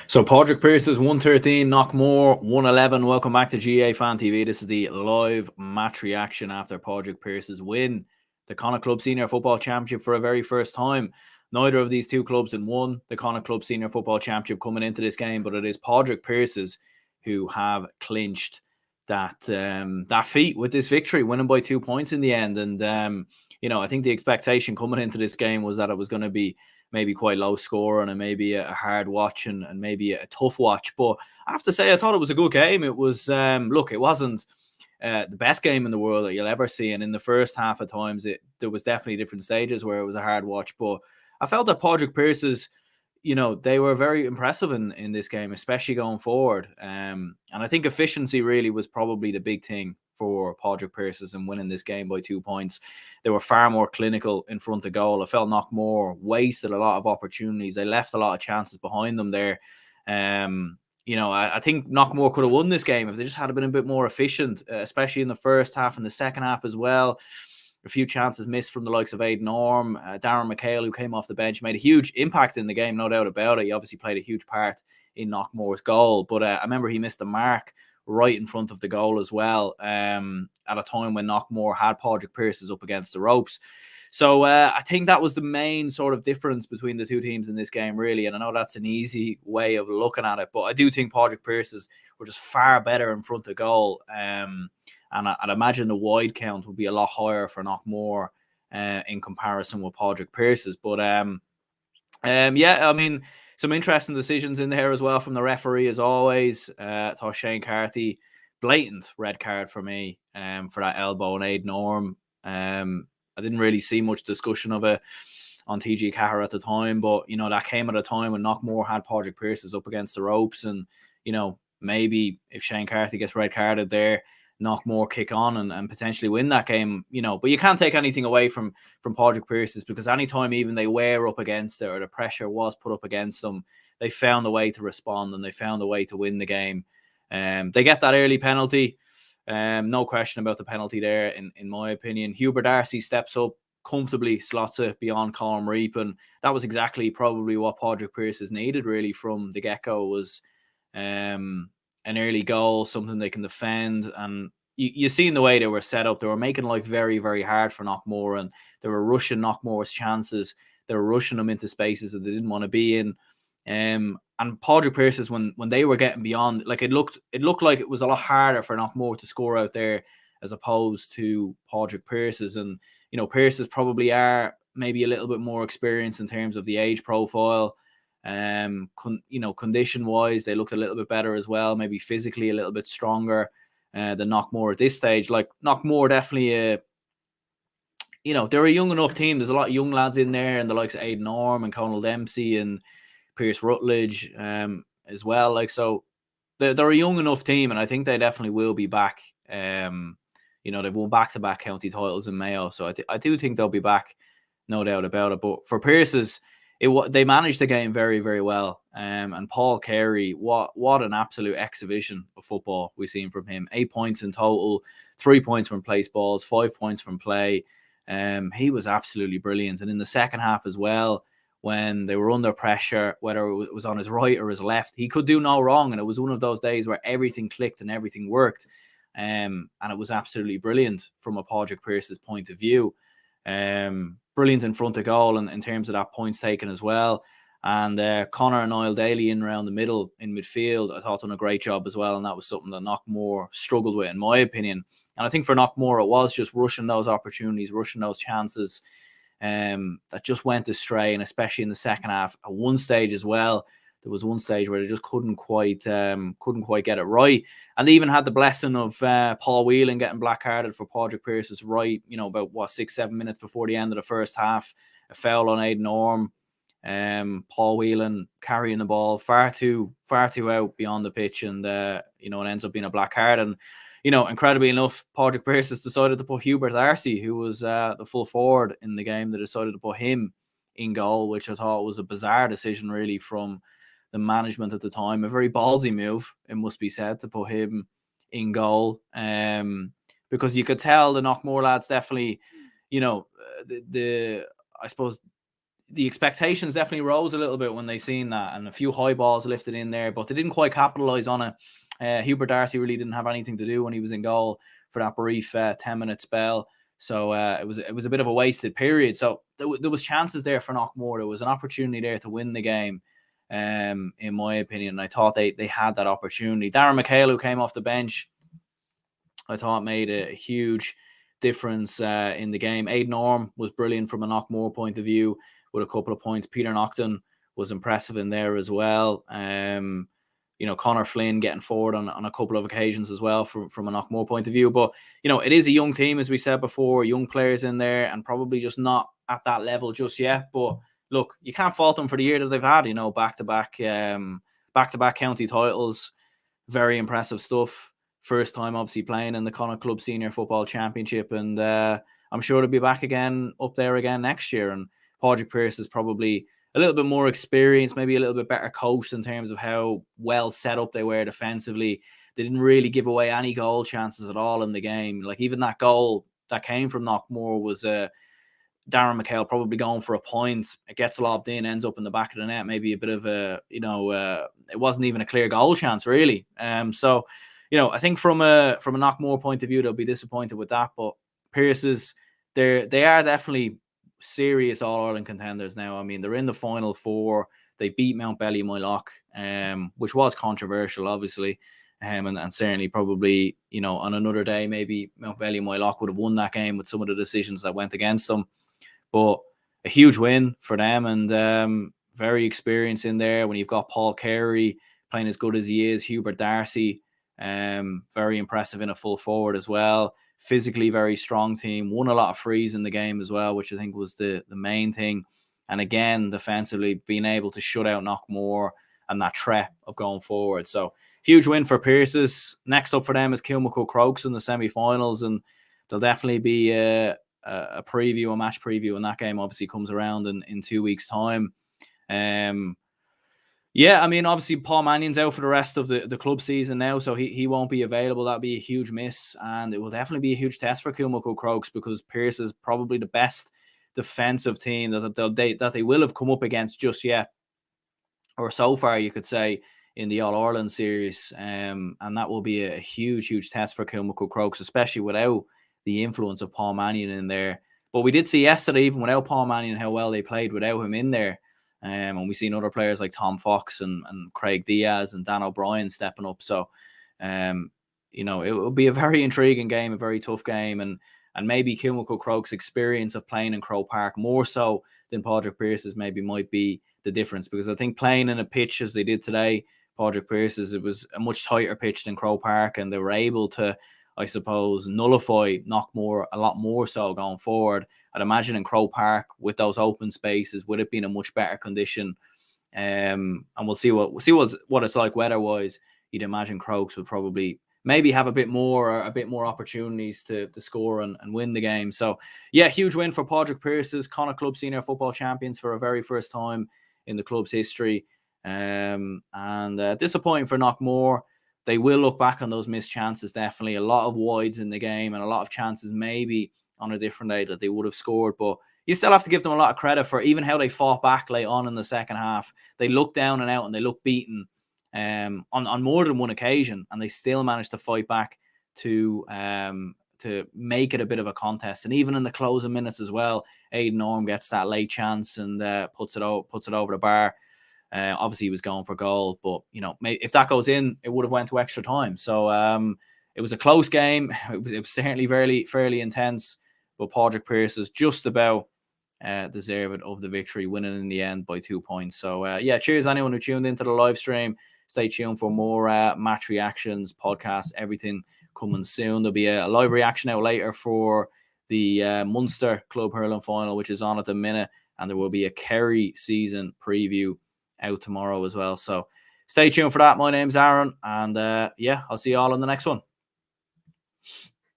So Padraig Pearses 113, Knockmore 111. Welcome back to GA Fan TV. This is the live match reaction after Padraig Pearses win the Connacht Club Senior Football Championship for a very first time. Neither of these two clubs had won the Connacht Club Senior Football Championship coming into this game, but it is Padraig Pearses who have clinched that feat with this victory, winning by 2 points in the end. And I think the expectation coming into this game was that it was going to be maybe quite low scoring and maybe a hard watch and maybe a tough watch. But I have to say, I thought it was a good game. It was, it wasn't the best game in the world that you'll ever see. And in the first half of times, there was definitely different stages where it was a hard watch. But I felt that Padraig Pearses, they were very impressive in this game, especially going forward. And I think efficiency really was probably the big thing for Padraig Pearses and winning this game by 2 points. They were far more clinical in front of goal. I felt Knockmore wasted a lot of opportunities. They left a lot of chances behind them there. I think Knockmore could have won this game if they just had been a bit more efficient, especially in the first half and the second half as well. A few chances missed from the likes of Aidan Orme. Darren McHale, who came off the bench, made a huge impact in the game, no doubt about it. He obviously played a huge part in Knockmore's goal. But I remember he missed the mark right in front of the goal as well, at a time when Knockmore had Padraig Pearses up against the ropes. So I think that was the main sort of difference between the two teams in this game, really. And I know that's an easy way of looking at it, but I do think Padraig Pearses were just far better in front of goal. And I'd imagine the wide count would be a lot higher for Knockmore in comparison with Padraig Pearses. But some interesting decisions in there as well from the referee, as always. I thought Shane Carthy, blatant red card for me for that elbow on Aidan Orme. I didn't really see much discussion of it on TG Cahir at the time, but, that came at a time when Knockmore had Padraig Pearses up against the ropes. And, maybe if Shane Carthy gets red carded there, Knockmore kick on and potentially win that game, but you can't take anything away from Padraig Pearses, because anytime even they were up against it or the pressure was put up against them, they found a way to respond and they found a way to win the game. They get that early penalty. No question about the penalty there, in my opinion. Hubert Darcy steps up comfortably, slots it beyond Colm Reap, and that was exactly probably what Padraig Pearses needed really from the get-go, was an early goal, something they can defend. And you seen the way they were set up. They were making life very, very hard for Knockmore, and they were rushing Knockmore's chances. They were rushing them into spaces that they didn't want to be in. And Padraig Pearses, when they were getting beyond, like it looked like it was a lot harder for Knockmore to score out there as opposed to Padraig Pearses. And Pearses probably are maybe a little bit more experienced in terms of the age profile. Condition wise, they looked a little bit better as well, maybe physically a little bit stronger than Knockmore at this stage. Like Knockmore definitely they're a young enough team. There's a lot of young lads in there, and the likes of Aidan Orme and Conal Dempsey and Pierce Rutledge as well. Like, so they're a young enough team, and I think they definitely will be back. They've won back-to-back county titles in Mayo, so I do think they'll be back, no doubt about it. But for Pearses, they managed the game very, very well. And Paul Carey, what an absolute exhibition of football we've seen from him. 8 points in total, 3 points from place balls, 5 points from play. He was absolutely brilliant. And in the second half as well, when they were under pressure, whether it was on his right or his left, he could do no wrong. And it was one of those days where everything clicked and everything worked. And it was absolutely brilliant from a Padraig Pearses point of view. Brilliant in front of goal and in terms of that points taken as well. And Connor and Niall Daly in around the middle in midfield, I thought done a great job as well. And that was something that Knockmore struggled with, in my opinion. And I think for Knockmore, it was just rushing those opportunities, rushing those chances that just went astray. And especially in the second half, at one stage as well, there was one stage where they just couldn't quite get it right. And they even had the blessing of Paul Whelan getting black carded for Padraig Pearses right, about 6-7 minutes before the end of the first half. A foul on Aidan Orme. Paul Whelan carrying the ball far too out beyond the pitch, and it ends up being a black card. And incredibly enough, Padraig Pearses decided to put Hubert Darcy, who was the full forward in the game, they decided to put him in goal, which I thought was a bizarre decision really from the management at the time. A very ballsy move, it must be said, to put him in goal, because you could tell the Knockmore lads definitely, I suppose the expectations definitely rose a little bit when they seen that, and a few high balls lifted in there, but they didn't quite capitalise on it. Hubert Darcy really didn't have anything to do when he was in goal for that brief 10-minute spell. So it was a bit of a wasted period. So there was chances there for Knockmore. There was an opportunity there to win the game, in my opinion. I thought they had that opportunity. Darren McHale, who came off the bench, I thought made a huge difference in the game. Aidan Orme was brilliant from a Knockmore point of view with a couple of points. Peter Naughton was impressive in there as well. Connor Flynn getting forward on a couple of occasions as well from a Knockmore point of view. But, it is a young team, as we said before, young players in there and probably just not at that level just yet. But look, you can't fault them for the year that they've had, back-to-back county titles. Very impressive stuff. First time, obviously, playing in the Connacht Club Senior Football Championship. And I'm sure they'll be back up there again next year. And Padraig Pearses is probably a little bit more experienced, maybe a little bit better coached in terms of how well set up they were defensively. They didn't really give away any goal chances at all in the game. Like, even that goal that came from Knockmore was Darren McHale probably going for a point. It gets lobbed in, ends up in the back of the net. Maybe a bit of it wasn't even a clear goal chance, really. So, I think from a Knockmore point of view, they'll be disappointed with that. But Pearses, they are definitely serious All-Ireland contenders now. I mean, they're in the final four. They beat Mountbelly Moylock, which was controversial, obviously. And certainly probably, on another day, maybe Mountbelly Moylock would have won that game with some of the decisions that went against them. But a huge win for them, and very experienced in there. When you've got Paul Carey playing as good as he is, Hubert Darcy, very impressive in a full forward as well. Physically very strong team, won a lot of frees in the game as well, which I think was the main thing. And again, defensively, being able to shut out Knockmore and that threat of going forward. So huge win for Pearses. Next up for them is Kilmacud Crokes in the semi-finals, and there'll definitely be a match preview when that game obviously comes around in 2 weeks' time. Yeah, I mean, obviously Paul Mannion's out for the rest of the club season now, so he won't be available. That'll be a huge miss, and it will definitely be a huge test for Kilmacud Crokes, because Pearse is probably the best defensive team that they will have come up against just yet, or so far, you could say, in the All-Ireland series. And that will be a huge, huge test for Kilmacud Crokes, especially without the influence of Paul Mannion in there. But we did see yesterday, even without Paul Mannion, how well they played without him in there. And we've seen other players like Tom Fox and Craig Diaz and Dan O'Brien stepping up. So, it will be a very intriguing game, a very tough game. And maybe Kilmacud Crokes' experience of playing in Croke Park more so than Padraig Pearses maybe might be the difference. Because I think playing in a pitch as they did today, Padraig Pearses, it was a much tighter pitch than Croke Park, and they were able to, I suppose, nullify Knockmore a lot more so going forward. I'd imagine in Croke Park, with those open spaces, would it be in a much better condition? And we'll see what it's like weather-wise. You'd imagine Crokes would probably maybe have a bit more opportunities to score and win the game. So, yeah, huge win for Padraig Pearses, Connacht Club Senior Football Champions for a very first time in the club's history. And disappointing for Knockmore. They will look back on those missed chances, definitely. A lot of wides in the game and a lot of chances maybe on a different day that they would have scored. But you still have to give them a lot of credit for even how they fought back late on in the second half. They looked down and out and they looked beaten on more than one occasion, and they still managed to fight back to make it a bit of a contest. And even in the closing minutes as well, Aidan Orme gets that late chance and puts it over the bar. Obviously, he was going for goal, but if that goes in, it would have went to extra time. So it was a close game. It was certainly fairly intense, but Padraig Pearses just about deserved of the victory, winning in the end by 2 points. So cheers anyone who tuned into the live stream. Stay tuned for more match reactions, podcasts, everything coming soon. There'll be a live reaction out later for the Munster Club Hurling Final, which is on at the minute, and there will be a Kerry season preview out tomorrow as well. So stay tuned for that. My name's Aaron, and I'll see you all on the next one.